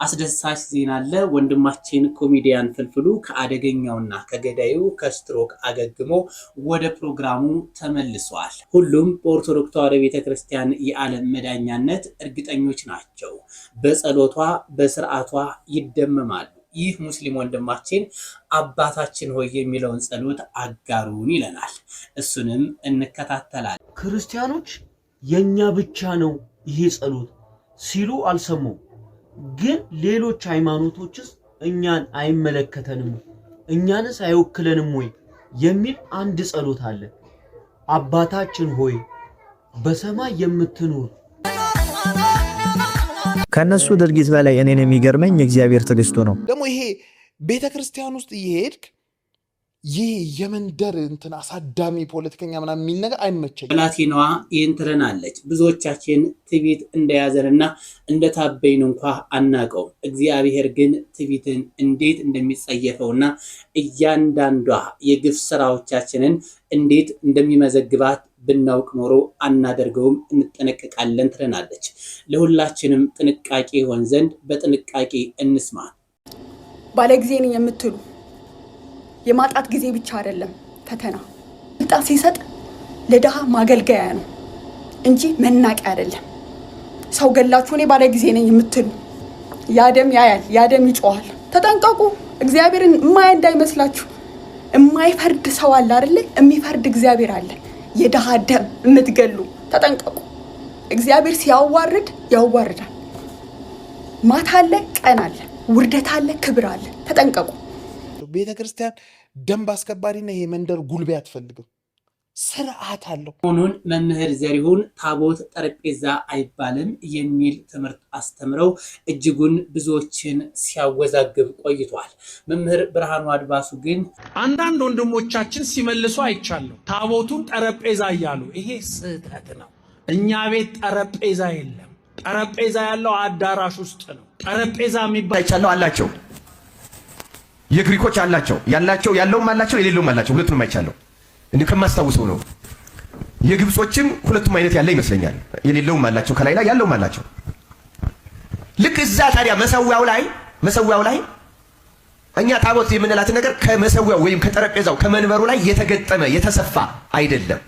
አስደሳች ዜና አለ። ወንድማችን ኮሜዲያን ፍልፍሉ ከአደገኛውና ከገዳዩ ከስትሮክ አገግሞ ወደ ፕሮግራሙ ተመልሷል። ሁሉም በኦርቶዶክስ ተዋሕዶ ቤተክርስቲያን የዓለም መዳኛነት እርግጠኞች ናቸው። በጸሎቷ በስርዓቷ ይደመማሉ። ይህ ሙስሊም ወንድማችን አባታችን ሆይ የሚለውን ጸሎት አጋሩን ይለናል። እሱንም እንከታተላለን። ክርስቲያኖች የኛ ብቻ ነው ይሄ ጸሎት ሲሉ አልሰሙም። ግን ሌሎች ሃይማኖቶችስ እኛን አይመለከተንም እኛንስ አይወክለንም ወይ የሚል አንድ ጸሎት አለ። አባታችን ሆይ በሰማይ የምትኖር። ከነሱ ድርጊት በላይ እኔን የሚገርመኝ እግዚአብሔር ትዕግስቱ ነው። ደግሞ ይሄ ቤተክርስቲያን ውስጥ እየሄድክ ይህ የመንደር እንትን አሳዳሚ ፖለቲከኛ ምናምን የሚል ነገር አይመቸኝም። ብላቴናዋ ይህን ትለናለች። ብዙዎቻችን ትዕቢት እንደያዘንና እንደታበይን እንኳ አናቀው። እግዚአብሔር ግን ትዕቢትን እንዴት እንደሚጸየፈውና እያንዳንዷ የግፍ ስራዎቻችንን እንዴት እንደሚመዘግባት ብናውቅ ኖሮ አናደርገውም፣ እንጠነቀቃለን ትለናለች። ለሁላችንም ጥንቃቄ ይሆን ዘንድ በጥንቃቄ እንስማ። ባለጊዜ ነኝ የምትሉ የማጣት ጊዜ ብቻ አይደለም ፈተና። ስልጣን ሲሰጥ ለድሃ ማገልገያ ነው እንጂ መናቂያ አይደለም። ሰው ገላችሁ እኔ ባለጊዜ ነኝ የምትሉ ያደም ያያል፣ ያደም ይጮሃል። ተጠንቀቁ። እግዚአብሔርን የማያ እንዳይመስላችሁ። የማይፈርድ ሰው አለ አይደል? የሚፈርድ እግዚአብሔር አለ። የድሃ ደም የምትገሉ ተጠንቀቁ። እግዚአብሔር ሲያዋርድ ያዋርዳል። ማታ አለ፣ ቀን አለ፣ ውርደት አለ፣ ክብር አለ። ተጠንቀቁ። ቤተክርስቲያን ደንብ አስከባሪና የመንደር ጉልቤ አትፈልግም። ስርዓት አለው። ሆኖን መምህር ዘሪሁን ታቦት ጠረጴዛ አይባልም የሚል ትምህርት አስተምረው እጅጉን ብዙዎችን ሲያወዛግብ ቆይቷል። መምህር ብርሃኑ አድባሱ ግን አንዳንድ ወንድሞቻችን ሲመልሱ አይቻለሁ። ታቦቱን ጠረጴዛ እያሉ ይሄ ስህተት ነው። እኛ ቤት ጠረጴዛ የለም። ጠረጴዛ ያለው አዳራሽ ውስጥ ነው። ጠረጴዛ የሚባል አይቻለሁ አላቸው። የግሪኮች አላቸው ያለውም አላቸው የሌለውም አላቸው። ሁለቱንም አይቻለሁ እንዴ ከማስታውሰው ነው። የግብጾችም ሁለቱም አይነት ያለ ይመስለኛል። የሌለውም አላቸው ከላይ ላይ ያለውም አላቸው። ልክ እዛ ታዲያ መሰዊያው ላይ እኛ ታቦት የምንላት ነገር ከመሰዊያው ወይም ከጠረጴዛው ከመንበሩ ላይ የተገጠመ የተሰፋ አይደለም።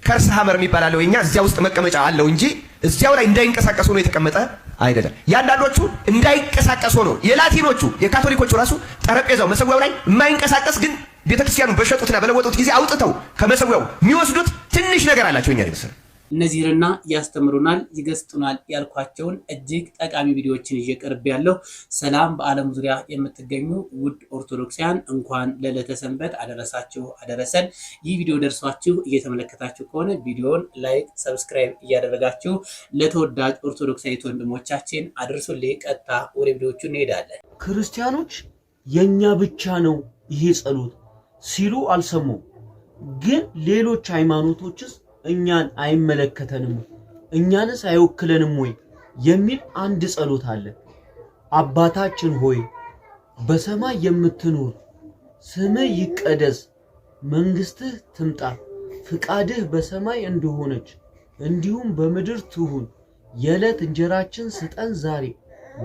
ከርስ ሐመር የሚባለው እኛ እዚያ ውስጥ መቀመጫ አለው እንጂ እዚያው ላይ እንዳይንቀሳቀሱ ነው የተቀመጠ አይደለም። ያንዳንዶቹ እንዳይንቀሳቀሱ ነው። የላቲኖቹ የካቶሊኮቹ ራሱ ጠረጴዛው መሰዊያው ላይ የማይንቀሳቀስ ግን ቤተክርስቲያኑ በሸጡትና በለወጡት ጊዜ አውጥተው ከመሰዊያው የሚወስዱት ትንሽ ነገር አላቸው። እኛ ይመስል እነዚህንና ያስተምሩናል ይገስጡናል ያልኳቸውን እጅግ ጠቃሚ ቪዲዮዎችን ይዤ ቀርብ ያለው። ሰላም በዓለም ዙሪያ የምትገኙ ውድ ኦርቶዶክሳውያን እንኳን ለዕለተ ሰንበት አደረሳችሁ አደረሰን። ይህ ቪዲዮ ደርሷችሁ እየተመለከታችሁ ከሆነ ቪዲዮውን ላይክ፣ ሰብስክራይብ እያደረጋችሁ ለተወዳጅ ኦርቶዶክሳዊ ወንድሞቻችን አድርሱልኝ። ቀጥታ ወደ ቪዲዮቹ እንሄዳለን። ክርስቲያኖች የኛ ብቻ ነው ይሄ ጸሎት ሲሉ አልሰሙም። ግን ሌሎች ሃይማኖቶችስ እኛን አይመለከተንም እኛንስ አይወክለንም ወይ የሚል አንድ ጸሎት አለ። አባታችን ሆይ በሰማይ የምትኖር፣ ስምህ ይቀደስ፣ መንግስትህ ትምጣ፣ ፍቃድህ በሰማይ እንደሆነች እንዲሁም በምድር ትሁን። የዕለት እንጀራችን ስጠን ዛሬ፣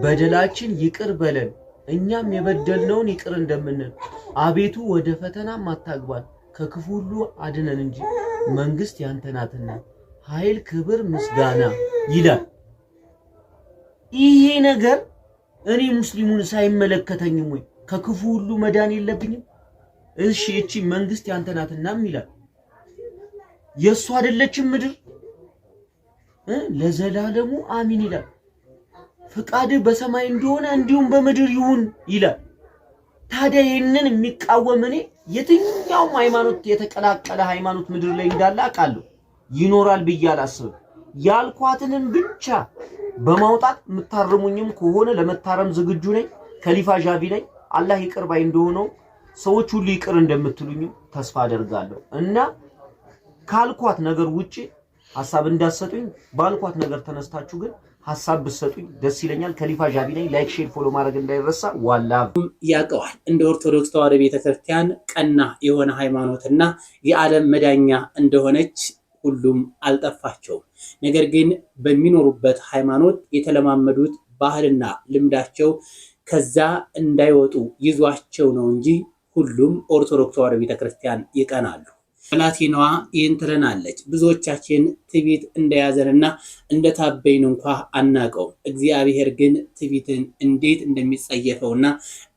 በደላችን ይቅር በለን እኛም የበደልነውን ይቅር እንደምንል፣ አቤቱ ወደ ፈተናም አታግባን ከክፉ ሁሉ አድነን እንጂ መንግስት ያንተ ናትና ኃይል፣ ክብር፣ ምስጋና ይላል። ይሄ ነገር እኔ ሙስሊሙን ሳይመለከተኝም ወይ ከክፉ ሁሉ መዳን የለብኝም? እሺ እቺ መንግስት ያንተ ናትናም ይላል። የሱ አይደለችም ምድር? ለዘላለሙ አሚን ይላል። ፍቃድ በሰማይ እንደሆነ እንዲሁም በምድር ይሁን ይላል። ታዲያ ይሄንን የሚቃወም እኔ የትኛውም ሃይማኖት የተቀላቀለ ሃይማኖት ምድር ላይ እንዳለ አውቃለሁ። ይኖራል ብዬ አላስብም። ያልኳትንም ብቻ በማውጣት የምታረሙኝም ከሆነ ለመታረም ዝግጁ ነኝ። ከሊፋ ጃቢ ነኝ። አላህ ይቅር ባይ እንደሆነው ሰዎች ሁሉ ይቅር እንደምትሉኝም ተስፋ አደርጋለሁ እና ካልኳት ነገር ውጪ ሐሳብ እንዳሰጡኝ ባልኳት ነገር ተነስታችሁ ግን ሐሳብ ብትሰጡኝ ደስ ይለኛል። ከሊፋ ጃቢ ነኝ። ላይክ፣ ሼር፣ ፎሎ ማድረግ እንዳይረሳ። ዋላ ያቀዋል። እንደ ኦርቶዶክስ ተዋሕዶ ቤተክርስቲያን ቀና የሆነ ሃይማኖትና የዓለም መዳኛ እንደሆነች ሁሉም አልጠፋቸውም። ነገር ግን በሚኖሩበት ሃይማኖት የተለማመዱት ባህልና ልምዳቸው ከዛ እንዳይወጡ ይዟቸው ነው እንጂ ሁሉም ኦርቶዶክስ ተዋሕዶ ቤተክርስቲያን ይቀናሉ። ብላቴናዋ ይህን ትለናለች። ብዙዎቻችን ትዕቢት እንደያዘንና እንደታበይን እንኳ አናቀውም። እግዚአብሔር ግን ትዕቢትን እንዴት እንደሚጸየፈውና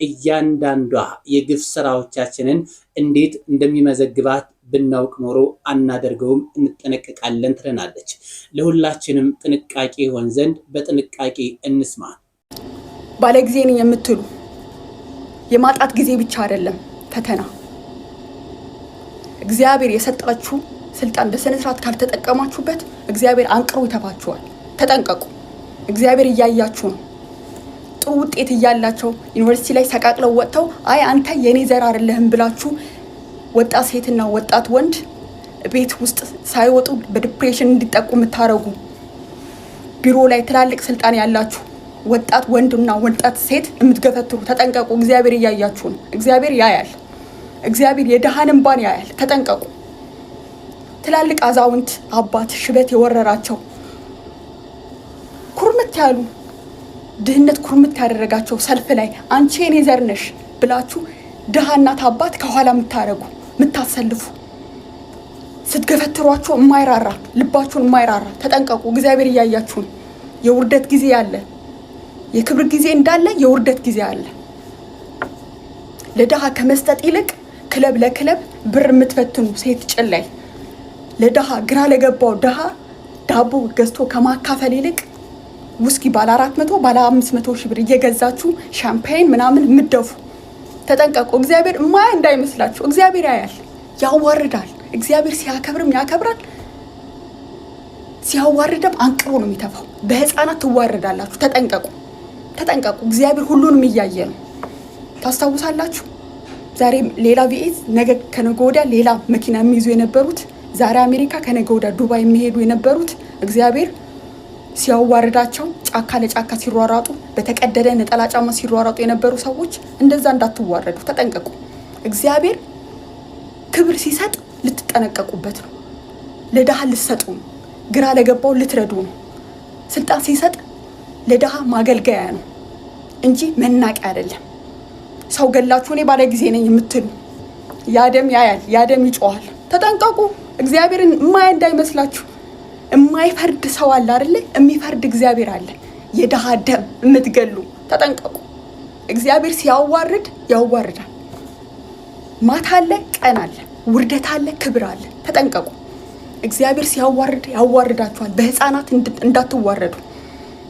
እያንዳንዷ የግፍ ስራዎቻችንን እንዴት እንደሚመዘግባት ብናውቅ ኖሮ አናደርገውም፣ እንጠነቀቃለን ትለናለች። ለሁላችንም ጥንቃቄ ይሆን ዘንድ በጥንቃቄ እንስማ። ባለ ጊዜ ነኝ የምትሉ የማጣት ጊዜ ብቻ አይደለም ፈተና። እግዚአብሔር የሰጣችሁ ስልጣን በስነ ስርዓት ካልተጠቀማችሁበት እግዚአብሔር አንቅሮ ይተፋችኋል። ተጠንቀቁ። እግዚአብሔር እያያችሁ ነው። ጥሩ ውጤት እያላቸው ዩኒቨርሲቲ ላይ ሰቃቅለው ወጥተው አይ አንተ የኔ ዘር አይደለህም ብላችሁ ወጣት ሴትና ወጣት ወንድ ቤት ውስጥ ሳይወጡ በዲፕሬሽን እንዲጠቁ የምታረጉ፣ ቢሮ ላይ ትላልቅ ስልጣን ያላችሁ ወጣት ወንድና ወጣት ሴት የምትገፈትሩ ተጠንቀቁ። እግዚአብሔር እያያችሁ ነው። እግዚአብሔር ያያል። እግዚአብሔር የድሃን እንባን ያያል። ተጠንቀቁ። ትላልቅ አዛውንት አባት ሽበት የወረራቸው ኩርምት ያሉ ድህነት ኩርምት ያደረጋቸው ሰልፍ ላይ አንቺ የኔ ዘር ነሽ ብላችሁ ድሃ እናት አባት ከኋላ የምታረጉ የምታሰልፉ፣ ስትገፈትሯቸው የማይራራ ልባችሁን የማይራራ ተጠንቀቁ። እግዚአብሔር እያያችሁ ነው። የውርደት ጊዜ አለ። የክብር ጊዜ እንዳለ የውርደት ጊዜ አለ። ለድሃ ከመስጠት ይልቅ ክለብ ለክለብ ብር የምትፈትኑ ሴት ጭላይ፣ ለድሃ ግራ ለገባው ድሃ ዳቦ ገዝቶ ከማካፈል ይልቅ ውስኪ ባለ 400 ባለ 500 ሺህ ብር እየገዛችሁ ሻምፓይን ምናምን የምትደፉ ተጠንቀቁ። እግዚአብሔር ማያ እንዳይመስላችሁ። እግዚአብሔር ያያል፣ ያዋርዳል። እግዚአብሔር ሲያከብርም ያከብራል፣ ሲያዋርድም አንቅሮ ነው የሚተፋው። በህፃናት ትዋረዳላችሁ። ተጠንቀቁ፣ ተጠንቀቁ። እግዚአብሔር ሁሉንም እያየ ነው። ታስታውሳላችሁ? ዛሬ ሌላ ቪኤዝ ነገ ከነገ ወዲያ ሌላ መኪና የሚይዙ የነበሩት ዛሬ አሜሪካ ከነገ ወዲያ ዱባይ የሚሄዱ የነበሩት እግዚአብሔር ሲያዋርዳቸው ጫካ ለጫካ ሲሯሯጡ በተቀደደ ነጠላ ጫማ ሲሯሯጡ የነበሩ ሰዎች እንደዛ እንዳትዋረዱ ተጠንቀቁ። እግዚአብሔር ክብር ሲሰጥ ልትጠነቀቁበት ነው። ለድሃ ልትሰጡ ነው። ግራ ለገባው ልትረዱ ነው። ስልጣን ሲሰጥ ለድሃ ማገልገያ ነው እንጂ መናቂያ አይደለም። ሰው ገላችሁ እኔ ባለ ጊዜ ነኝ የምትሉ ያደም ያያል፣ ያደም ይጮሃል። ተጠንቀቁ። እግዚአብሔርን ማያ እንዳይመስላችሁ። የማይፈርድ ሰው አለ አይደለ? የሚፈርድ እግዚአብሔር አለ። የድሃ ደም የምትገሉ ተጠንቀቁ። እግዚአብሔር ሲያዋርድ ያዋርዳል። ማታ አለ፣ ቀን አለ፣ ውርደት አለ፣ ክብር አለ። ተጠንቀቁ። እግዚአብሔር ሲያዋርድ ያዋርዳችኋል። በህፃናት እንዳትዋረዱ።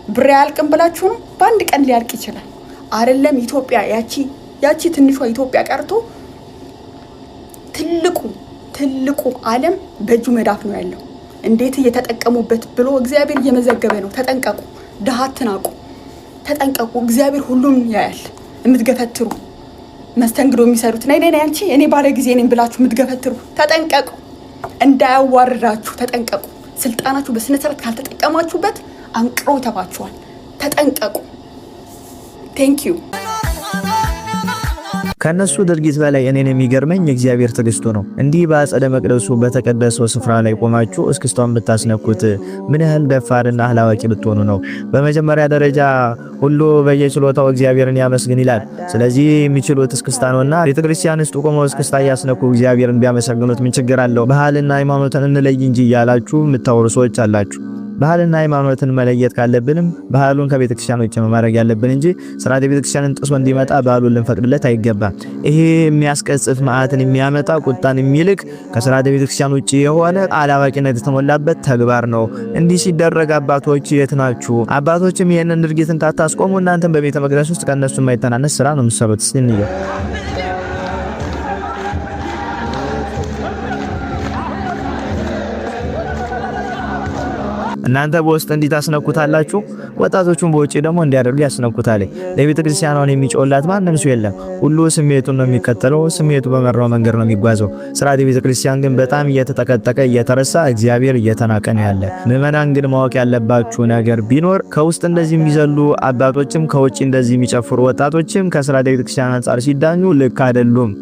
ብር ያልቅም ብላችሁ ነው። በአንድ ቀን ሊያልቅ ይችላል። አይደለም ኢትዮጵያ ያቺ ትንሿ ኢትዮጵያ ቀርቶ ትልቁ ዓለም በእጁ መዳፍ ነው ያለው። እንዴት እየተጠቀሙበት ብሎ እግዚአብሔር እየመዘገበ ነው። ተጠንቀቁ። ድሃ አትናቁ። ተጠንቀቁ። እግዚአብሔር ሁሉም ያያል። የምትገፈትሩ መስተንግዶ የሚሰሩት ነይ አንቺ እኔ ባለ ጊዜ ነኝ ብላችሁ የምትገፈትሩ ተጠንቀቁ። እንዳያዋርዳችሁ ተጠንቀቁ። ስልጣናችሁ በስነ ስርዓት ካልተጠቀማችሁበት አንቅሮ ይተፋችኋል። ተጠንቀቁ። ቴንክ ዩ። ከነሱ ድርጊት በላይ እኔን የሚገርመኝ እግዚአብሔር ትዕግስቱ ነው። እንዲህ በአጸደ መቅደሱ በተቀደሰው ስፍራ ላይ ቆማችሁ እስክስታውን ብታስነኩት ምን ያህል ደፋርና አላዋቂ ብትሆኑ ነው? በመጀመሪያ ደረጃ ሁሉ በየችሎታው እግዚአብሔርን ያመስግን ይላል። ስለዚህ የሚችሉት እስክስታ ነውና ቤተክርስቲያን ውስጥ ቆመው እስክስታ ያስነኩ እግዚአብሔርን ቢያመሰግኑት ምን ችግር አለው? ባህልና ሃይማኖትን እንለይ እንጂ እያላችሁ የምታወሩ ሰዎች አላችሁ። ባህልና ሃይማኖትን መለየት ካለብንም ባህሉን ከቤተክርስቲያን ውጭ ማድረግ ያለብን እንጂ ስርዓተ ቤተክርስቲያንን ጥሶ እንዲመጣ ባህሉን ልንፈቅድለት አይገባም። ይሄ የሚያስቀጽፍ መዓትን የሚያመጣ ቁጣን የሚልክ ከስርዓተ ቤተክርስቲያን ውጭ የሆነ አላዋቂነት የተሞላበት ተግባር ነው። እንዲህ ሲደረግ አባቶች የት ናችሁ? አባቶችም ይሄንን ድርጊትን ታታስቆሙ እናንተም በቤተ መቅደስ ውስጥ ከነሱ የማይተናነስ ስራ ነው የምትሰሩት። ሲንየ እናንተ በውስጥ እንዲታስነኩታላችሁ ወጣቶቹን በውጪ ደግሞ እንዲያደርጉ ያስነኩታል። ለቤተ ክርስቲያኗን የሚጮላት ማንም ሰው የለም። ሁሉ ስሜቱን ነው የሚከተለው። ስሜቱ በመራው መንገድ ነው የሚጓዘው። ስርዓተ ቤተ ክርስቲያን ግን በጣም እየተጠቀጠቀ እየተረሳ እግዚአብሔር እየተናቀ ነው ያለ። ምዕመናን ግን ማወቅ ያለባችሁ ነገር ቢኖር ከውስጥ እንደዚህ የሚዘሉ አባቶችም ከውጪ እንደዚህ የሚጨፍሩ ወጣቶችም ከስርዓተ ቤተ ክርስቲያን አንጻር ሲዳኙ ልክ አይደሉም።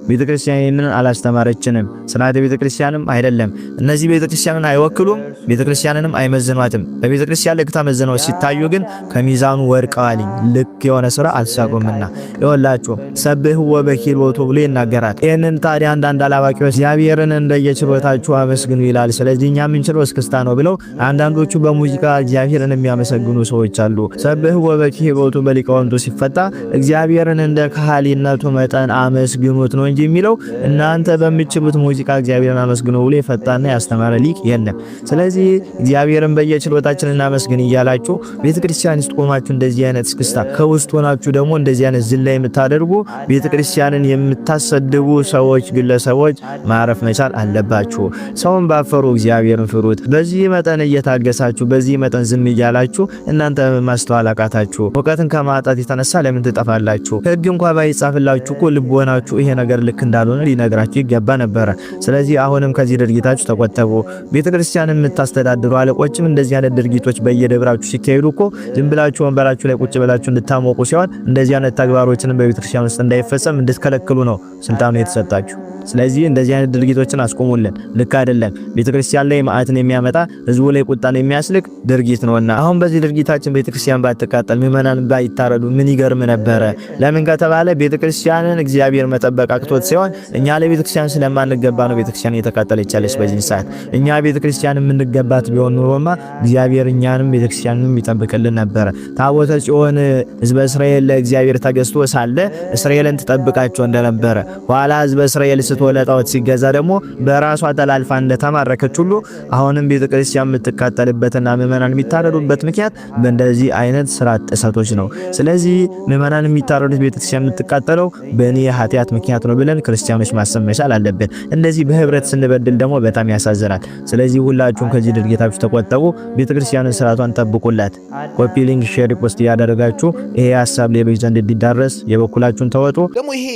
ቤተክርስቲያን ይህንን አላስተማረችንም። ስርዓተ ቤተክርስቲያንም አይደለም። እነዚህ ቤተክርስቲያንን አይወክሉም፣ ቤተክርስቲያንንም አይመዝኗትም። በቤተክርስቲያን ልክ ተመዝነው ሲታዩ ግን ከሚዛኑ ወድቀዋል። ልክ የሆነ ስራ አልሳቁምና ይወላችሁ ሰብህዎ በኪልቦቱ ብሎ ይናገራል። ይህንን ታዲያ አንዳንድ አላዋቂዎች እግዚአብሔርን እንደየችሎታችሁ አመስግኑ ይላል። ስለዚህ እኛ የምንችለው እስክስታ ነው ብለው አንዳንዶቹ በሙዚቃ እግዚአብሔርን የሚያመሰግኑ ሰዎች አሉ። ሰብህዎ በኪልቦቱ በሊቃውንቱ ሲፈታ እግዚአብሔርን እንደ ካህሊነቱ መጠን አመስግኑት ነው እንጂ የሚለው እናንተ በምትችሉት ሙዚቃ እግዚአብሔርን አመስግኑ ብሎ የፈታና ያስተማረ ሊቅ የለም። ስለዚህ እግዚአብሔርን በየችሎታችን እናመስግን እያላችሁ ቤተክርስቲያን ውስጥ ቆማችሁ እንደዚህ አይነት እስክስታ ከውስጥ ሆናችሁ ደግሞ እንደዚህ አይነት ዝላይ የምታደርጉ ቤተክርስቲያንን የምታሰድቡ ሰዎች፣ ግለሰቦች ማረፍ መቻል አለባችሁ። ሰውን ባፈሩ እግዚአብሔርን ፍሩት። በዚህ መጠን እየታገሳችሁ በዚህ መጠን ዝም እያላችሁ እናንተ ማስተዋል አቃታችሁ። እውቀትን ከማጣት የተነሳ ለምን ትጠፋላችሁ? ሕግ እንኳን ባይጻፍላችሁ እኮ ልቦናችሁ ይሄ ነገር ልክ እንዳልሆነ ሊነግራችሁ ይገባ ነበር። ስለዚህ አሁንም ከዚህ ድርጊታችሁ ተቆጠቡ። ቤተክርስቲያንን የምታስተዳድሩ አለቆችም እንደዚህ አይነት ድርጊቶች በየደብራችሁ ሲካሄዱ እኮ ዝም ብላችሁ ወንበራችሁ ላይ ቁጭ ብላችሁ እንድታሞቁ ሲሆን እንደዚህ አይነት ተግባሮችን በቤተክርስቲያን ውስጥ እንዳይፈጸም እንድትከለክሉ ነው ስልጣኑ የተሰጣችሁ። ስለዚህ እንደዚህ አይነት ድርጊቶችን አስቆሙልን። ልክ አይደለም። ቤተክርስቲያን ላይ መዓትን የሚያመጣ ህዝቡ ላይ ቁጣን የሚያስልቅ ድርጊት ነውና አሁን በዚህ ድርጊታችን ቤተክርስቲያን ባትቃጠል ምዕመናን ባይታረዱ ምን ይገርም ነበረ? ለምን ከተባለ ቤተክርስቲያንን እግዚአብሔር መጠበቅ አቅቶት ሲሆን እኛ ለቤተክርስቲያን ስለማንገባ ነው ቤተክርስቲያን እየተቃጠለች ያለች በዚህ ሰዓት። እኛ ቤተክርስቲያን የምንገባት ቢሆን ኑሮማ እግዚአብሔር እኛንም ቤተክርስቲያንንም ይጠብቅልን ነበር። ታቦተ ጽዮን ህዝበ እስራኤል ለእግዚአብሔር ተገዝቶ ሳለ እስራኤልን ተጠብቃቸው እንደነበረ ኋላ ህዝበ እስራኤል ስትወለጣው ሲገዛ ደግሞ በራሷ ተላልፋ እንደተማረከች ሁሉ አሁንም ቤተክርስቲያን የምትቃጠልበትና ምዕመናን የሚታረዱበት ምክንያት በእንደዚህ አይነት ስርዓት ጥሰቶች ነው። ስለዚህ ምዕመናን የሚታረዱት ቤተክርስቲያን የምትቃጠለው በእኔ ኃጢአት ምክንያት ነው ብለን ክርስቲያኖች ማሰብ መቻል አለብን። እንደዚህ በህብረት ስንበድል ደግሞ በጣም ያሳዝናል። ስለዚህ ሁላችሁም ከዚህ ድርጊታችሁ ተቆጠቡ። ቤተክርስቲያንን ስርዓቷን ጠብቁላት። ኮፒ ሊንክ፣ ሼር፣ ፖስት ያደረጋችሁ ይሄ ሐሳብ ሌሎች ዘንድ እንዲዳረስ የበኩላችሁን ተወጡ። ደግሞ ይሄ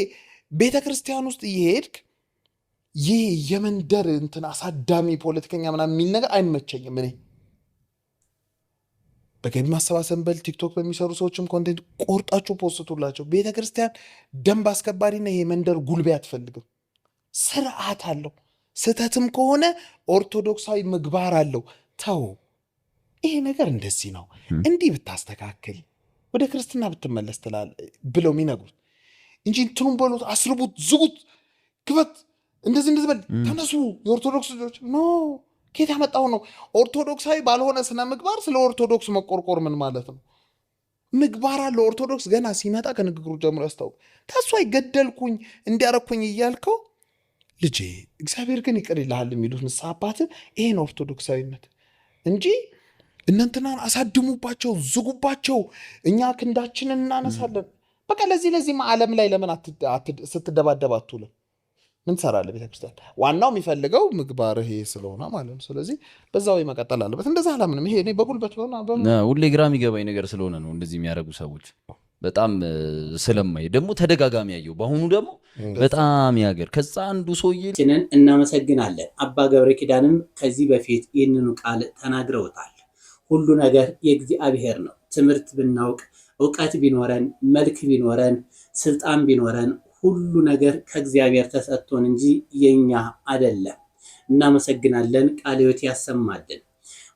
ቤተክርስቲያን ውስጥ እየሄድክ ይህ የመንደር እንትን አሳዳሚ ፖለቲከኛ ምናምን የሚል ነገር አይመቸኝም። እኔ በገቢ ማሰባሰብ በል ቲክቶክ በሚሰሩ ሰዎችም ኮንቴንት ቆርጣችሁ ፖስቱላቸው። ቤተክርስቲያን ደንብ አስከባሪና ይሄ መንደር ጉልቤ አትፈልግም። ስርዓት አለው። ስህተትም ከሆነ ኦርቶዶክሳዊ ምግባር አለው። ተው፣ ይሄ ነገር እንደዚህ ነው እንዲህ ብታስተካክል ወደ ክርስትና ብትመለስ ትላል ብለው የሚነግሩት እንጂ እንትኑን በሉት፣ አስርቡት፣ ዝጉት፣ ክበት እንደዚህ በል ተነሱ። የኦርቶዶክስ ልጆች ኖ ከየት ያመጣው ነው? ኦርቶዶክሳዊ ባልሆነ ስነ ምግባር ስለ ኦርቶዶክስ መቆርቆር ምን ማለት ነው? ምግባር አለ ኦርቶዶክስ። ገና ሲመጣ ከንግግሩ ጀምሮ ያስታውቅ። ከሷ ይገደልኩኝ እንዲያረኩኝ እያልከው ልጄ እግዚአብሔር ግን ይቅር ይልሃል የሚሉት ንስሐ አባት ይሄን ኦርቶዶክሳዊነት እንጂ እነንትናን አሳድሙባቸው፣ ዝጉባቸው፣ እኛ ክንዳችንን እናነሳለን። በቃ ለዚህ ዓለም ላይ ለምን ስትደባደብ አትውልም? ምን ትሰራለህ? ቤተክርስቲያን ዋናው የሚፈልገው ምግባር ይሄ ስለሆነ ማለት ነው። ስለዚህ በዛው መቀጠል አለበት። እንደዛ አላምንም። ይሄ እኔ በጉልበት ሁሌ ግራ የሚገባኝ ነገር ስለሆነ ነው እንደዚህ የሚያደርጉ ሰዎች በጣም ስለማይ ደግሞ ተደጋጋሚ ያየው። በአሁኑ ደግሞ በጣም ያገር ከዛ አንዱ ሰውዬንን እናመሰግናለን። አባ ገብረ ኪዳንም ከዚህ በፊት ይህንኑ ቃል ተናግረውታል። ሁሉ ነገር የእግዚአብሔር ነው። ትምህርት ብናውቅ፣ እውቀት ቢኖረን፣ መልክ ቢኖረን፣ ስልጣን ቢኖረን ሁሉ ነገር ከእግዚአብሔር ተሰጥቶን እንጂ የኛ አይደለም። እናመሰግናለን። ቃለ ሕይወት ያሰማልን።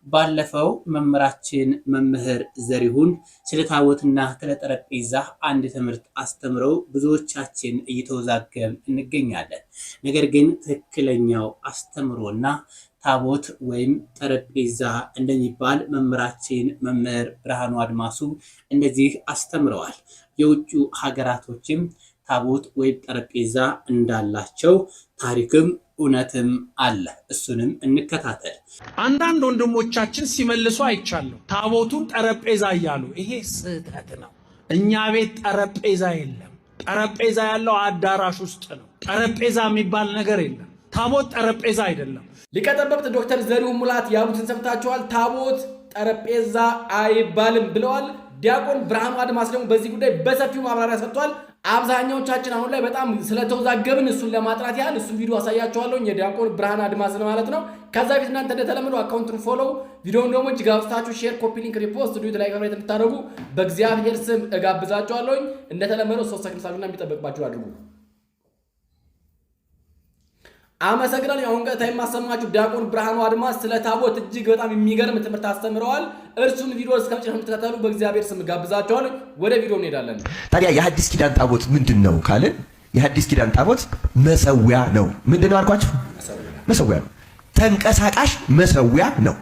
ባለፈው መምህራችን መምህር ዘሪሁን ስለ ታቦትና ስለ ጠረጴዛ አንድ ትምህርት አስተምረው ብዙዎቻችን እየተወዛገብ እንገኛለን። ነገር ግን ትክክለኛው አስተምሮና ታቦት ወይም ጠረጴዛ እንደሚባል መምህራችን መምህር ብርሃኑ አድማሱ እንደዚህ አስተምረዋል። የውጭ ሀገራቶችም ታቦት ወይም ጠረጴዛ እንዳላቸው ታሪክም እውነትም አለ። እሱንም እንከታተል። አንዳንድ ወንድሞቻችን ሲመልሱ አይቻለሁ። ታቦቱን ጠረጴዛ እያሉ ይሄ ስህተት ነው። እኛ ቤት ጠረጴዛ የለም። ጠረጴዛ ያለው አዳራሽ ውስጥ ነው። ጠረጴዛ የሚባል ነገር የለም። ታቦት ጠረጴዛ አይደለም። ሊቀ ጠበብት ዶክተር ዘሪሁን ሙላት ያሉትን ሰምታችኋል። ታቦት ጠረጴዛ አይባልም ብለዋል። ዲያቆን ብርሃኑ አድማስ ደግሞ በዚህ ጉዳይ በሰፊው ማብራሪያ ሰጥቷል። አብዛኛዎቻችን አሁን ላይ በጣም ስለተወዛገብን እሱን ለማጥራት ያህል እሱን ቪዲዮ አሳያችኋለሁ። የዲያቆን ብርሃኑ አድማስ ማለት ነው። ከዛ ፊት እናንተ እንደተለመደው አካውንቱን ፎሎው፣ ቪዲዮውን ደግሞ እጅግ አብዝታችሁ ሼር፣ ኮፒ ሊንክ፣ ሪፖስት፣ ዱት ላይ ከብሬት እንድታደርጉ በእግዚአብሔር ስም እጋብዛችኋለሁ። እንደተለመደው 3 ሰከንድ ሳሉና የሚጠበቅባችሁ አድርጉ። አመሰግናለሁ። አሁን ቀጥታ የማሰማችሁ ዲያቆን ብርሃኑ አድማስ ስለ ታቦት እጅግ በጣም የሚገርም ትምህርት አስተምረዋል። እርሱን ቪዲዮ እስከመጨረሻው እንድትከታተሉ በእግዚአብሔር ስም ጋብዛችኋለሁ። ወደ ቪዲዮ እንሄዳለን። ታዲያ የሐዲስ ኪዳን ታቦት ምንድነው ካልን የሐዲስ ኪዳን ታቦት መሰዊያ ነው። ምንድነው አልኳችሁ? መሰዊያ ነው። ተንቀሳቃሽ መሰዊያ ነው።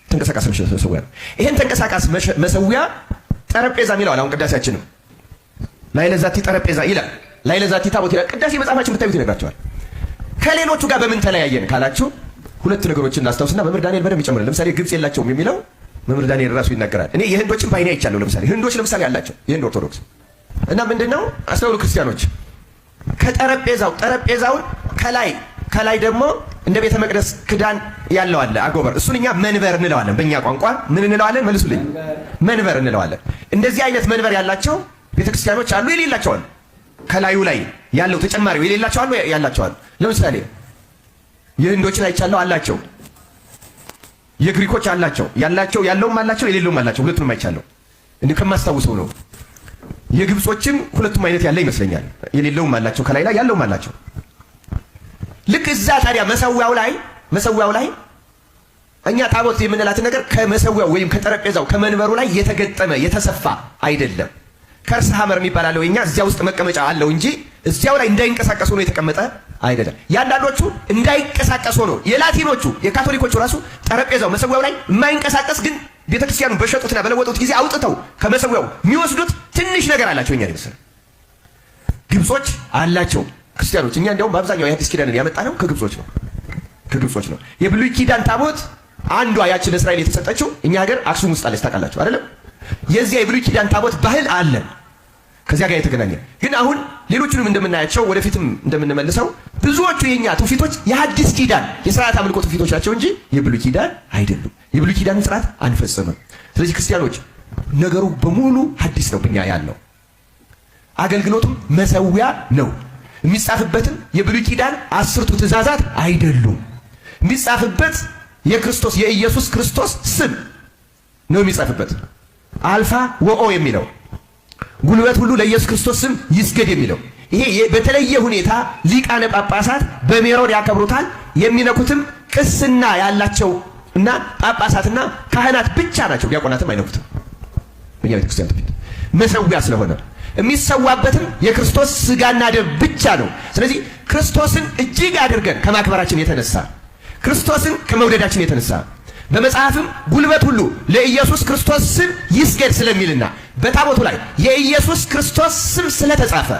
ተንቀሳቃሽ መሰዊያ ነው። ይሄን ተንቀሳቃሽ መሰዊያ ጠረጴዛ ይለዋል። አሁን ቅዳሴያችንም ላይ ለዛቲ ጠረጴዛ ይላል፣ ላይ ለዛቲ ታቦት ይላል። ቅዳሴ መጽሐፋችን ብታዩት ይነግራቸዋል። ከሌሎቹ ጋር በምን ተለያየን ካላችሁ ሁለት ነገሮችን እናስታውስና መምህር ዳንኤል በደንብ ይጨምራል። ለምሳሌ ግብጽ የላቸውም የሚለው መምህር ዳንኤል ራሱ ይናገራል። እኔ የህንዶችን ባይኔ አይቻለሁ። ለምሳሌ ህንዶች ለምሳሌ አላቸው፣ የህንድ ኦርቶዶክስ እና ምንድነው አስተውሉ ክርስቲያኖች፣ ጠረጴዛውን ከላይ ደግሞ እንደ ቤተ መቅደስ ክዳን ያለው አለ አጎበር። እሱን እኛ መንበር እንለዋለን። በእኛ ቋንቋ ምን እንለዋለን? መልሱልኝ። መንበር እንለዋለን። እንደዚህ አይነት መንበር ያላቸው ቤተክርስቲያኖች አሉ፣ የሌላቸው አሉ። ከላዩ ላይ ያለው ተጨማሪው የሌላቸው አሉ፣ ያላቸው አሉ። ለምሳሌ የህንዶች ላይ አይቻለሁ፣ አላቸው። የግሪኮች አላቸው፣ ያለውም አላቸው፣ የሌለውም አላቸው። ሁለቱንም አይቻለሁ። እንዲህ ከማስታውሰው ነው። የግብጾችም ሁለቱም አይነት ያለ ይመስለኛል። የሌለውም አላቸው፣ ከላይ ላይ ያለውም አላቸው። ልክ እዛ ታዲያ መሰዊያው ላይ እኛ ታቦት የምንላትን ነገር ከመሰዊያው ወይም ከጠረጴዛው ከመንበሩ ላይ የተገጠመ የተሰፋ አይደለም። ከርስ ሐመር የሚባል አለው። እኛ እዚያ ውስጥ መቀመጫ አለው እንጂ እዚያው ላይ እንዳይንቀሳቀሱ ነው የተቀመጠ አይደለም። ያንዳንዶቹ እንዳይንቀሳቀሱ ነው። የላቲኖቹ የካቶሊኮቹ ራሱ ጠረጴዛው መሰዊያው ላይ የማይንቀሳቀስ ግን ቤተክርስቲያኑ በሸጡትና በለወጡት ጊዜ አውጥተው ከመሰዊያው የሚወስዱት ትንሽ ነገር አላቸው። እኛ ይመስል ግብጾች አላቸው ክርስቲያኖች። እኛ እንዲያውም በአብዛኛው የሐዲስ ኪዳንን ያመጣ ነው ከግብጾች ነው። የብሉይ ኪዳን ታቦት አንዷ ያችን ለእስራኤል የተሰጠችው እኛ ሀገር አክሱም ውስጥ አለች። ታውቃላችሁ አይደለም? የዚያ የብሉይ ኪዳን ታቦት ባህል አለን ከዚያ ጋር የተገናኘ ግን አሁን ሌሎቹንም እንደምናያቸው ወደፊትም እንደምንመልሰው ብዙዎቹ የኛ ትውፊቶች የሐዲስ ኪዳን የሥርዓት አምልኮ ትውፊቶች ናቸው እንጂ የብሉይ ኪዳን አይደሉም። የብሉይ ኪዳን ሥርዓት አንፈጽምም። ስለዚህ ክርስቲያኖች ነገሩ በሙሉ ሐዲስ ነው ብኛ ያለው። አገልግሎቱም መሰዊያ ነው። የሚጻፍበትም የብሉይ ኪዳን 10ቱ ትእዛዛት አይደሉም። የሚጻፍበት የክርስቶስ የኢየሱስ ክርስቶስ ስም ነው የሚጻፍበት። አልፋ ወኦ የሚለው ጉልበት ሁሉ ለኢየሱስ ክርስቶስ ስም ይስገድ የሚለው ይሄ በተለየ ሁኔታ ሊቃነ ጳጳሳት በሜሮን ያከብሩታል። የሚነኩትም ቅስና ያላቸው እና ጳጳሳትና ካህናት ብቻ ናቸው። ዲያቆናትም አይነኩትም። በእኛ ቤተክርስቲያን ትውፊት መሰዊያ ስለሆነ የሚሰዋበትም የክርስቶስ ስጋና ደም ብቻ ነው። ስለዚህ ክርስቶስን እጅግ አድርገን ከማክበራችን የተነሳ ክርስቶስን ከመውደዳችን የተነሳ በመጽሐፍም ጉልበት ሁሉ ለኢየሱስ ክርስቶስ ስም ይስገድ ስለሚልና በታቦቱ ላይ የኢየሱስ ክርስቶስ ስም ስለተጻፈ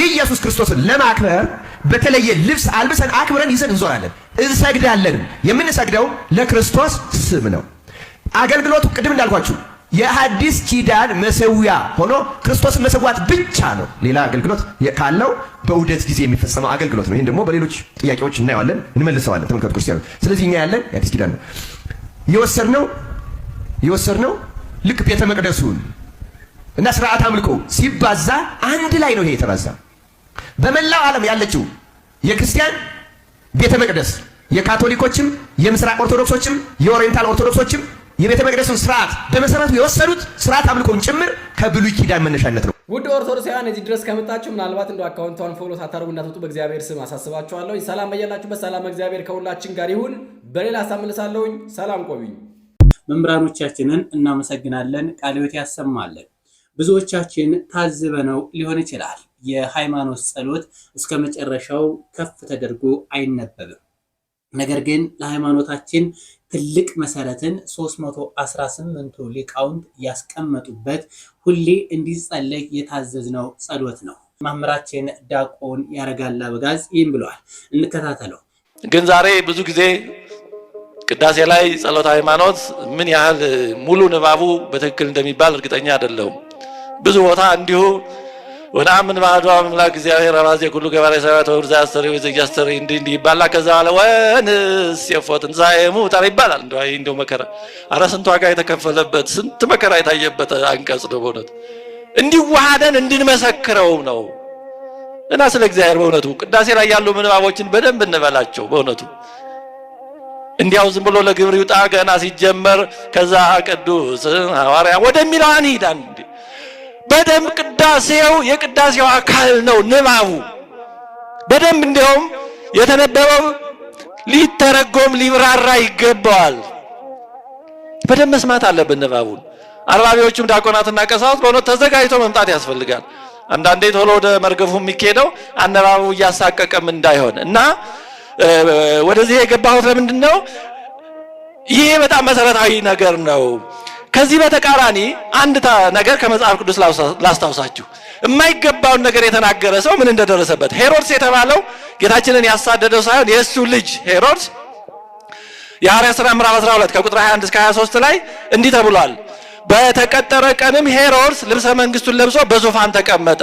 ኢየሱስ ክርስቶስን ለማክበር በተለየ ልብስ አልብሰን አክብረን ይዘን እንዞራለን፣ እንሰግዳለን። የምንሰግደው ለክርስቶስ ስም ነው። አገልግሎቱ ቅድም እንዳልኳችሁ የሐዲስ ኪዳን መሰዊያ ሆኖ ክርስቶስን መሰዋት ብቻ ነው። ሌላ አገልግሎት ካለው በዑደት ጊዜ የሚፈጸመው አገልግሎት ነው። ይህን ደግሞ በሌሎች ጥያቄዎች እናየዋለን፣ እንመልሰዋለን። ተመልከቱ ክርስቲያኖች። ስለዚህ እኛ ያለን የሐዲስ ኪዳን ነው። የወሰድነው ልክ ቤተ መቅደሱን እና ስርዓት አምልኮ ሲባዛ አንድ ላይ ነው። ይሄ የተባዛ በመላው ዓለም ያለችው የክርስቲያን ቤተ መቅደስ የካቶሊኮችም የምስራቅ ኦርቶዶክሶችም የኦሪየንታል ኦርቶዶክሶችም የቤተ መቅደሱን ስርዓት በመሰረቱ የወሰዱት ስርዓት አምልኮን ጭምር ከብሉይ ኪዳን መነሻነት ነው። ውድ ኦርቶዶክሳውያን እዚህ ድረስ ከመጣችሁ ምናልባት እንደው አካውንቷን ፎሎ ሳታደርጉ እንዳትወጡ በእግዚአብሔር ስም አሳስባችኋለሁ። ሰላም በያላችሁበት፣ ሰላም እግዚአብሔር ከሁላችን ጋር ይሁን። በሌላ ሳምንሳለሁኝ። ሰላም ቆዩኝ። መምህራኖቻችንን እናመሰግናለን። ቃለ ሕይወት ያሰማልን። ብዙዎቻችን ታዝበነው ሊሆን ይችላል። የሃይማኖት ጸሎት እስከ መጨረሻው ከፍ ተደርጎ አይነበብም። ነገር ግን ለሃይማኖታችን ትልቅ መሰረትን 318ቱ ሊቃውንት ያስቀመጡበት ሁሌ እንዲጸለይ የታዘዝነው ጸሎት ነው። መምህራችን ዲያቆን ያረጋል አበጋዝ ይህን ብለዋል። እንከታተለው። ግን ዛሬ ብዙ ጊዜ ቅዳሴ ላይ ጸሎተ ሃይማኖት ምን ያህል ሙሉ ንባቡ በትክክል እንደሚባል እርግጠኛ አይደለሁም። ብዙ ቦታ እንዲሁ ወናምን ባዶ አምላክ እግዚአብሔር አራዜ ሁሉ ገባሬ ሰራዊት ወርዛ አስተሪ ወዘያስተሪ እንዲህ ይባላል። ከዛ በኋላ ወንስ የፎትን ዛይሙ ታሪ ይባላል። እንደው መከራ አረ ስንት ዋጋ የተከፈለበት ስንት መከራ የታየበት አንቀጽ ነው። በእውነት እንዲዋሃደን እንድንመሰክረው ነው እና ስለ እግዚአብሔር በእውነቱ ቅዳሴ ላይ ያሉ ምንባቦችን በደንብ እንበላቸው። በእውነቱ እንዲያው ዝም ብሎ ለግብር ይውጣ ገና ሲጀመር ከዛ ቅዱስ ሐዋርያ ወደሚለው አንሂዳን በደንብ ቅዳሴው የቅዳሴው አካል ነው። ንባቡ በደንብ እንዲያውም የተነበበው ሊተረጎም ሊብራራ ይገባዋል። በደንብ መስማት አለብን ንባቡን። አንባቢዎቹም ዲያቆናትና ቀሳውስት በእውነት ተዘጋጅቶ መምጣት ያስፈልጋል። አንዳንዴ ቶሎ ወደ መርገፉ የሚኬደው አነባቡ እያሳቀቀም እንዳይሆን እና ወደዚህ የገባሁት ለምንድን ነው? ይሄ በጣም መሰረታዊ ነገር ነው። ከዚህ በተቃራኒ አንድ ነገር ከመጽሐፍ ቅዱስ ላስታውሳችሁ። የማይገባውን ነገር የተናገረ ሰው ምን እንደደረሰበት። ሄሮድስ የተባለው ጌታችንን ያሳደደው ሳይሆን የእሱ ልጅ ሄሮድስ የሐዋርያት ሥራ ምዕራፍ 12 ከቁጥር 21 እስከ 23 ላይ እንዲህ ተብሏል። በተቀጠረ ቀንም ሄሮድስ ልብሰ መንግስቱን ለብሶ በዙፋን ተቀመጠ።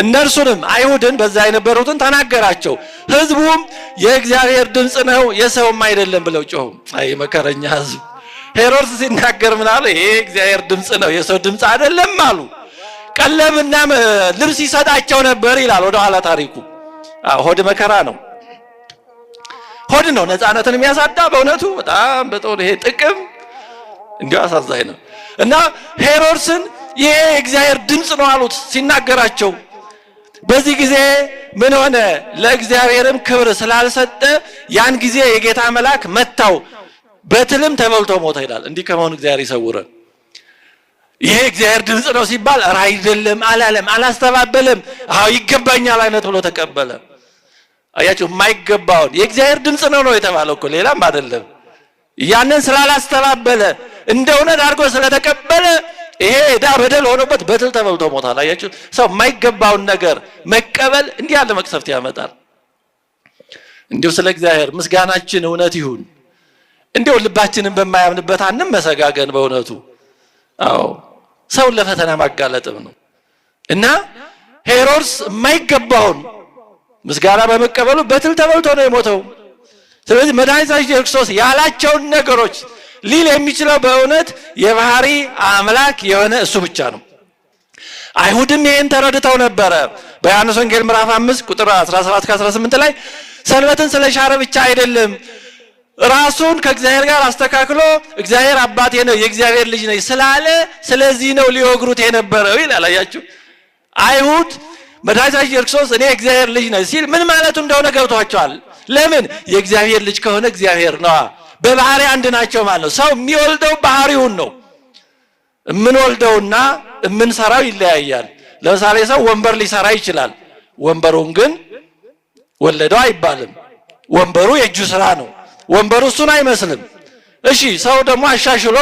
እነርሱንም አይሁድን በዛ የነበሩትን ተናገራቸው። ህዝቡም የእግዚአብሔር ድምፅ ነው የሰውም አይደለም ብለው ጮሁ። አይ መከረኛ ህዝብ። ሄሮድስ ሲናገር ምን አለ? ይሄ እግዚአብሔር ድምፅ ነው የሰው ድምፅ አይደለም አሉ። ቀለብና ልብስ ይሰጣቸው ነበር ይላል ወደ ኋላ ታሪኩ። ሆድ መከራ ነው። ሆድ ነው ነፃነትን የሚያሳጣ በእውነቱ በጣም በጦር ይሄ ጥቅም እንዲሁ አሳዛኝ ነው። እና ሄሮድስን ይሄ እግዚአብሔር ድምፅ ነው አሉት ሲናገራቸው። በዚህ ጊዜ ምን ሆነ? ለእግዚአብሔርም ክብር ስላልሰጠ ያን ጊዜ የጌታ መልአክ መታው፣ በትልም ተበልቶ ሞተ ይላል። እንዲህ ከመሆን እግዚአብሔር ይሰውረን። ይሄ እግዚአብሔር ድምፅ ነው ሲባል ኧረ አይደለም አላለም፣ አላስተባበለም። አዎ ይገባኛል አይነት ብሎ ተቀበለ። አያችሁ፣ የማይገባውን የእግዚአብሔር ድምፅ ነው የተባለው እኮ ሌላም አይደለም። ያንን ስላላስተባበለ እንደ እውነት አድርጎ ስለተቀበለ ይሄ ዕዳ በደል ሆኖበት በትል ተበልቶ ሞታል። አያችሁ፣ ሰው የማይገባውን ነገር መቀበል እንዲህ ያለ መቅሰፍት ያመጣል። እንዲሁ ስለ እግዚአብሔር ምስጋናችን እውነት ይሁን። እንዲሁ ልባችንን በማያምንበት አንመሰጋገን። በእውነቱ አዎ ሰውን ለፈተና ማጋለጥም ነው እና ሄሮድስ የማይገባውን ምስጋና በመቀበሉ በትል ተበልቶ ነው የሞተው። ስለዚህ መድኃኒታችን ክርስቶስ ያላቸውን ነገሮች ሊል የሚችለው በእውነት የባህሪ አምላክ የሆነ እሱ ብቻ ነው። አይሁድም ይህን ተረድተው ነበረ። በዮሐንስ ወንጌል ምዕራፍ 5 ቁጥር 17-18 ላይ ሰንበትን ስለሻረ ብቻ አይደለም ራሱን ከእግዚአብሔር ጋር አስተካክሎ እግዚአብሔር አባቴ ነው የእግዚአብሔር ልጅ ነኝ ስላለ ስለዚህ ነው ሊወግሩት የነበረው ይላል። አያችሁ፣ አይሁድ መድኃኒታችን ክርስቶስ እኔ እግዚአብሔር ልጅ ነኝ ሲል ምን ማለቱ እንደሆነ ገብቷቸዋል። ለምን? የእግዚአብሔር ልጅ ከሆነ እግዚአብሔር ነዋ። በባህሪ አንድ ናቸው ማለት ነው። ሰው የሚወልደው ባህሪውን ነው። የምንወልደውና የምንሰራው ይለያያል። ለምሳሌ ሰው ወንበር ሊሰራ ይችላል። ወንበሩን ግን ወለደው አይባልም። ወንበሩ የእጁ ስራ ነው። ወንበሩ እሱን አይመስልም። እሺ፣ ሰው ደግሞ አሻሽሎ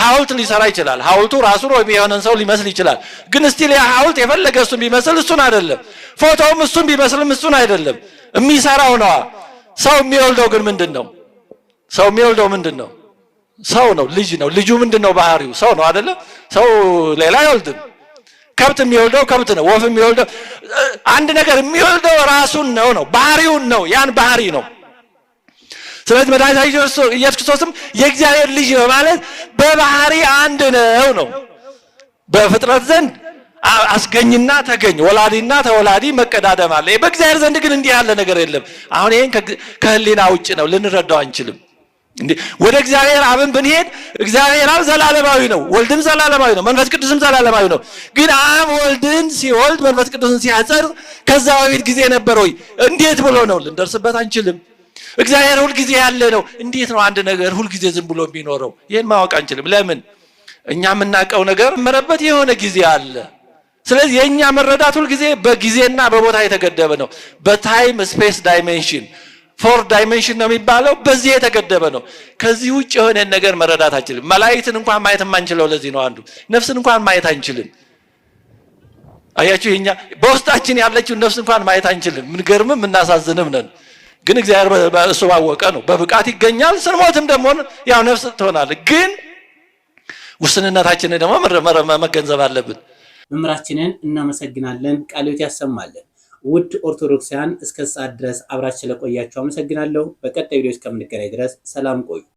ሐውልት ሊሰራ ይችላል። ሐውልቱ ራሱን ወይ የሆነን ሰው ሊመስል ይችላል። ግን እስቲ ሐውልት የፈለገ እሱን ቢመስል እሱን አይደለም። ፎቶውም እሱን ቢመስልም እሱን አይደለም። የሚሰራው ነው። ሰው የሚወልደው ግን ምንድነው? ሰው የሚወልደው ምንድነው? ሰው ነው፣ ልጅ ነው። ልጁ ምንድነው? ባህሪው ሰው ነው አይደለ? ሰው ሌላ አይወልድም። ከብት የሚወልደው ከብት ነው። ወፍ የሚወልደው አንድ ነገር የሚወልደው ራሱን ነው፣ ባህሪውን ነው። ያን ባህሪ ነው። ስለዚህ መድኃኒታችን ኢየሱስ ክርስቶስም የእግዚአብሔር ልጅ ነው ማለት በባህሪ አንድ ነው። በፍጥረት ዘንድ አስገኝና ተገኝ፣ ወላዲና ተወላዲ መቀዳደም አለ። በእግዚአብሔር ዘንድ ግን እንዲህ ያለ ነገር የለም። አሁን ይሄን ከህሊና ውጭ ነው፣ ልንረዳው አንችልም። እንዴ ወደ እግዚአብሔር አብን ብንሄድ እግዚአብሔር አብ ዘላለማዊ ነው፣ ወልድም ዘላለማዊ ነው፣ መንፈስ ቅዱስም ዘላለማዊ ነው። ግን አብ ወልድን ሲወልድ መንፈስ ቅዱስን ሲያጸር ከዛ በፊት ጊዜ ነበር ወይ? እንዴት ብሎ ነው? ልንደርስበት አንችልም። እግዚአብሔር ሁል ጊዜ ያለ ነው። እንዴት ነው አንድ ነገር ሁል ጊዜ ዝም ብሎ የሚኖረው? ይሄን ማወቅ አንችልም። ለምን? እኛ የምናውቀው ነገር መረበት የሆነ ጊዜ አለ። ስለዚህ የኛ መረዳት ሁል ጊዜ በጊዜና በቦታ የተገደበ ነው። በታይም ስፔስ ዳይሜንሽን 4 ዳይሜንሽን ነው የሚባለው። በዚህ የተገደበ ነው። ከዚህ ውጭ የሆነ ነገር መረዳት አንችልም። መላእክትን እንኳን ማየት የማንችለው ለዚህ ነው። አንዱ ነፍስን እንኳን ማየት አንችልም። አያችሁ፣ የኛ በውስጣችን ያለችው ነፍስ እንኳን ማየት አንችልም። ምን ገርምም እናሳዝንም ነን። ግን እግዚአብሔር እሱ ባወቀ ነው በብቃት ይገኛል። ስንሞትም ደግሞ ያው ነፍስ ትሆናለች። ግን ውስንነታችንን ደግሞ መገንዘብ አለብን። መምህራችንን እናመሰግናለን። ቃልዮት ያሰማልን። ውድ ኦርቶዶክሳውያን እስከ ሰዓት ድረስ አብራችሁ ስለቆያችሁ አመሰግናለሁ። በቀጣይ ቪዲዮ እስከምንገናኝ ድረስ ሰላም ቆዩ።